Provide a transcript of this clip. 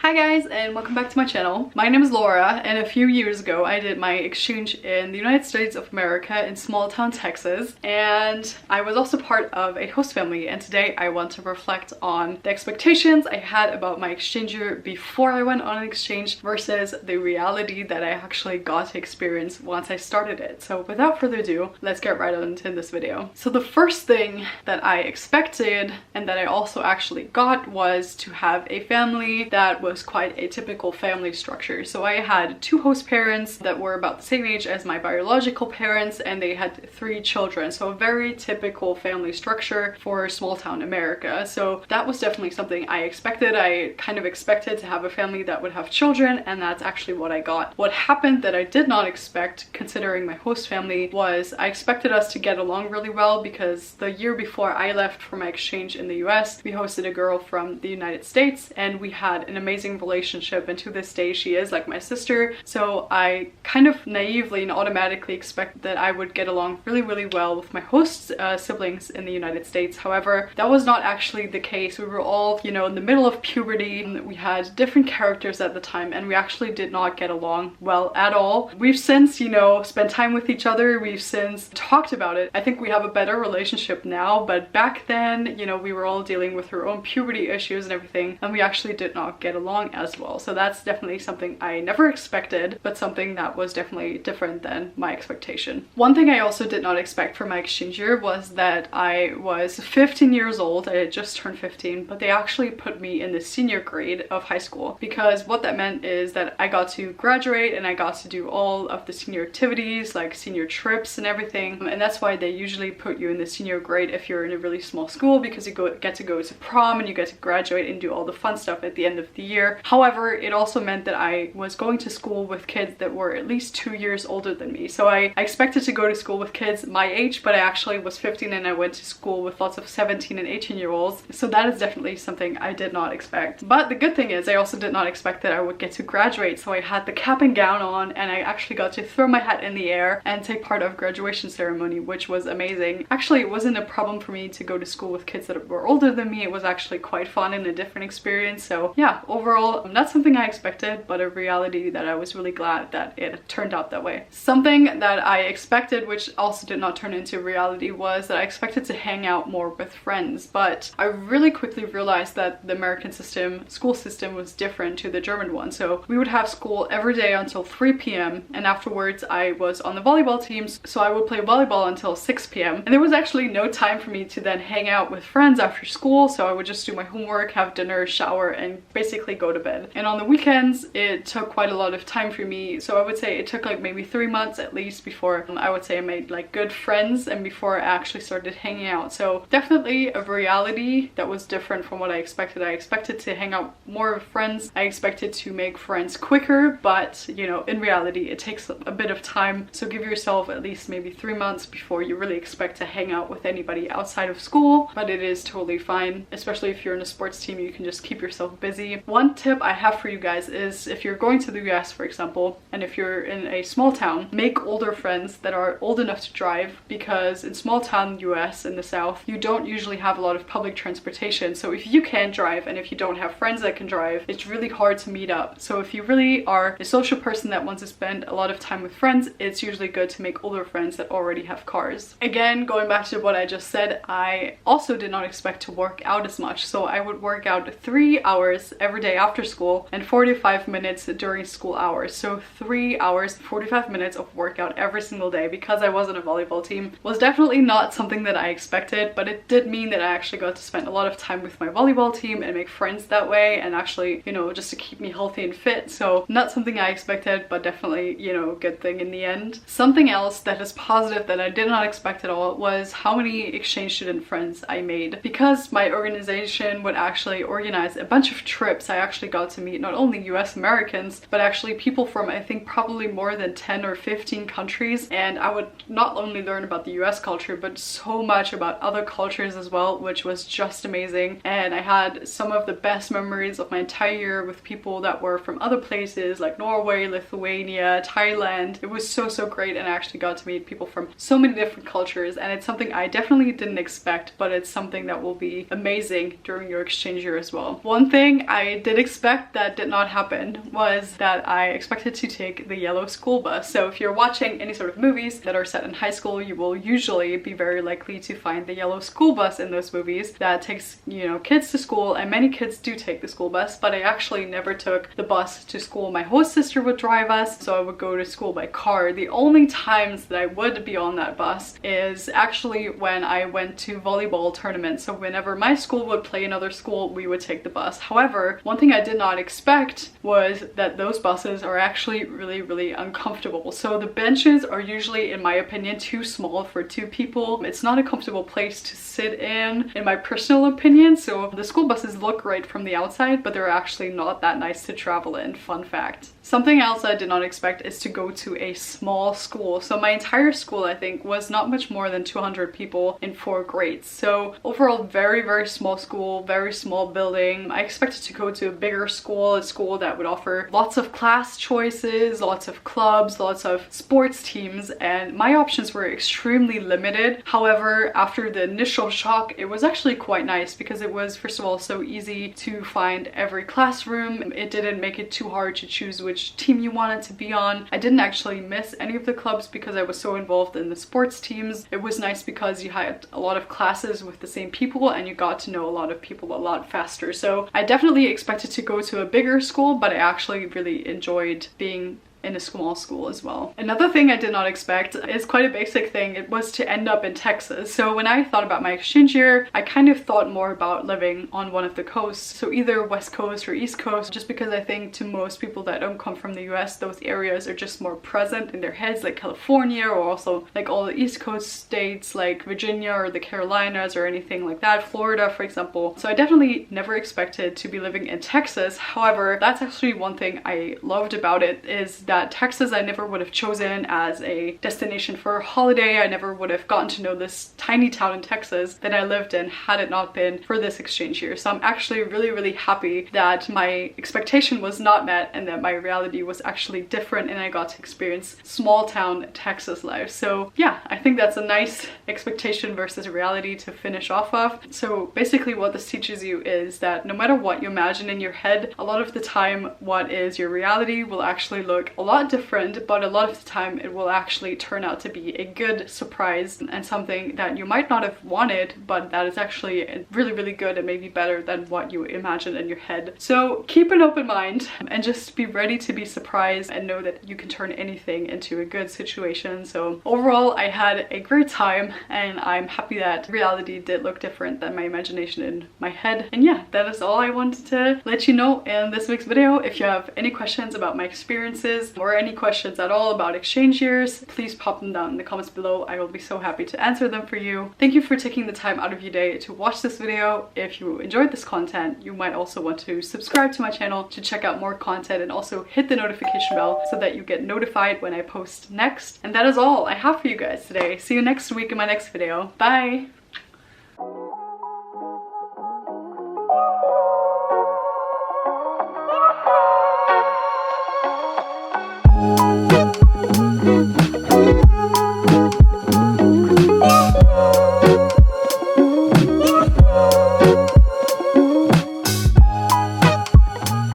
Hi guys, and welcome back to my channel. My name is Laura, and a few years ago I did my exchange in the United States of America in small town Texas, and I was also part of a host family. And today I want to reflect on the expectations I had about my exchange year before I went on an exchange versus the reality that I actually got to experience once I started it. So without further ado, let's get right on into this video. So the first thing that I expected and that I also actually got was to have a family that was quite a typical family structure. So I had two host parents that were about the same age as my biological parents, and they had 3 children. So a very typical family structure for small town America. So that was definitely something I expected. I kind of expected to have a family that would have children, and that's actually what I got. What happened that I did not expect, considering my host family, was I expected us to get along really well, because the year before I left for my exchange in the US, we hosted a girl from the United States, and we had an amazing relationship, and to this day she is like my sister. So I kind of naively and automatically expected that I would get along really well with my host siblings in the United States. However, that was not actually the case. We were all, you know, in the middle of puberty, and we had different characters at the time, and we actually did not get along well at all. We've since, you know, spent time with each other. We've since talked about it. I think we have a better relationship now, but back then, you know, we were all dealing with our own puberty issues and everything, and we actually did not get along as well. So that's definitely something I never expected, but something that was definitely different than my expectation. One thing I also did not expect for my exchange year was that I was 15 years old. I had just turned 15, but they actually put me in the senior grade of high school, because what that meant is that I got to graduate and I got to do all of the senior activities like senior trips and everything. And that's why they usually put you in the senior grade if you're in a really small school, because you get to go to prom and you get to graduate and do all the fun stuff at the end of the year. However, it also meant that I was going to school with kids that were at least 2 years older than me. So I expected to go to school with kids my age, but I actually was 15 and I went to school with lots of 17 and 18-year-olds. So that is definitely something I did not expect. But the good thing is I also did not expect that I would get to graduate. So I had the cap and gown on, and I actually got to throw my hat in the air and take part of graduation ceremony, which was amazing. Actually, it wasn't a problem for me to go to school with kids that were older than me. It was actually quite fun and a different experience. So yeah, overall, not something I expected, but a reality that I was really glad that it turned out that way. Something that I expected, which also did not turn into reality, was that I expected to hang out more with friends, but I really quickly realized that the American school system was different to the German one. So we would have school every day until 3 p.m. and afterwards I was on the volleyball teams, so I would play volleyball until 6 p.m. and there was actually no time for me to then hang out with friends after school. So I would just do my homework, have dinner, shower, and basically go to bed. And on the weekends, it took quite a lot of time for me. So I would say it took like maybe 3 months at least before I would say I made like good friends and before I actually started hanging out. So definitely a reality that was different from what I expected. I expected to hang out more with friends. I expected to make friends quicker, but you know, in reality, it takes a bit of time. So give yourself at least maybe 3 months before you really expect to hang out with anybody outside of school. But it is totally fine, especially if you're in a sports team. You can just keep yourself busy. One tip I have for you guys is, if you're going to the US, for example, and if you're in a small town, make older friends that are old enough to drive, because in small town US in the South, you don't usually have a lot of public transportation. So if you can't drive and if you don't have friends that can drive, it's really hard to meet up. So if you really are a social person that wants to spend a lot of time with friends, it's usually good to make older friends that already have cars. Again, going back to what I just said, I also did not expect to work out as much. So I would work out 3 hours every day after school and 45 minutes during school hours. So 3 hours, 45 minutes of workout every single day, because I was on a volleyball team, was definitely not something that I expected, but it did mean that I actually got to spend a lot of time with my volleyball team and make friends that way, and actually, you know, just to keep me healthy and fit. So not something I expected, but definitely, you know, a good thing in the end. Something else that is positive that I did not expect at all was how many exchange student friends I made. Because my organization would actually organize a bunch of trips, I actually got to meet not only US Americans, but actually people from, I think, probably more than 10 or 15 countries. And I would not only learn about the US culture, but so much about other cultures as well, which was just amazing. And I had some of the best memories of my entire year with people that were from other places like Norway, Lithuania, Thailand. It was so great, and I actually got to meet people from so many different cultures, and it's something I definitely didn't expect, but it's something that will be amazing during your exchange year as well. One thing I did did expect that did not happen was that I expected to take the yellow school bus. So if you're watching any sort of movies that are set in high school, you will usually be very likely to find the yellow school bus in those movies that takes, you know, kids to school, and many kids do take the school bus, but I actually never took the bus to school. My host sister would drive us, so I would go to school by car. The only times that I would be on that bus is actually when I went to volleyball tournaments. So whenever my school would play another school, we would take the bus. However, one thing I did not expect was that those buses are actually really uncomfortable. So the benches are usually, in my opinion, too small for two people. It's not a comfortable place to sit in my personal opinion. So the school buses look great from the outside, but they're actually not that nice to travel in. Fun fact. Something else I did not expect is to go to a small school. So my entire school, I think, was not much more than 200 people in 4 grades. So overall, very small school, very small building. I expected to go to a bigger school, a school that would offer lots of class choices, lots of clubs, lots of sports teams, and my options were extremely limited. However, after the initial shock, it was actually quite nice because it was, first of all, so easy to find every classroom. It didn't make it too hard to choose which team you wanted to be on. I didn't actually miss any of the clubs because I was so involved in the sports teams. It was nice because you had a lot of classes with the same people and you got to know a lot of people a lot faster. So I definitely expected to go to a bigger school, but I actually really enjoyed being in a small school as well. Another thing I did not expect is quite a basic thing. It was to end up in Texas. So when I thought about my exchange year, I kind of thought more about living on one of the coasts. So either West Coast or East Coast, just because I think to most people that don't come from the US, those areas are just more present in their heads, like California, or also like all the East Coast states like Virginia or the Carolinas or anything like that, Florida, for example. So I definitely never expected to be living in Texas. However, that's actually one thing I loved about it, is that Texas I never would have chosen as a destination for a holiday. I never would have gotten to know this tiny town in Texas that I lived in had it not been for this exchange year. So I'm actually really happy that my expectation was not met and that my reality was actually different and I got to experience small town Texas life. So yeah, I think that's a nice expectation versus reality to finish off of. So basically what this teaches you is that no matter what you imagine in your head, a lot of the time what is your reality will actually look a lot different, but a lot of the time it will actually turn out to be a good surprise and something that you might not have wanted, but that is actually really good and maybe better than what you imagine in your head. So keep an open mind and just be ready to be surprised and know that you can turn anything into a good situation. So overall, I had a great time and I'm happy that reality did look different than my imagination in my head. And yeah, that is all I wanted to let you know in this week's video. If you have any questions about my experiences or any questions at all about exchange years, please pop them down in the comments below. I will be so happy to answer them for you. Thank you for taking the time out of your day to watch this video. If you enjoyed this content, you might also want to subscribe to my channel to check out more content and also hit the notification bell so that you get notified when I post next. And that is all I have for you guys today. See you next week in my next video. Bye!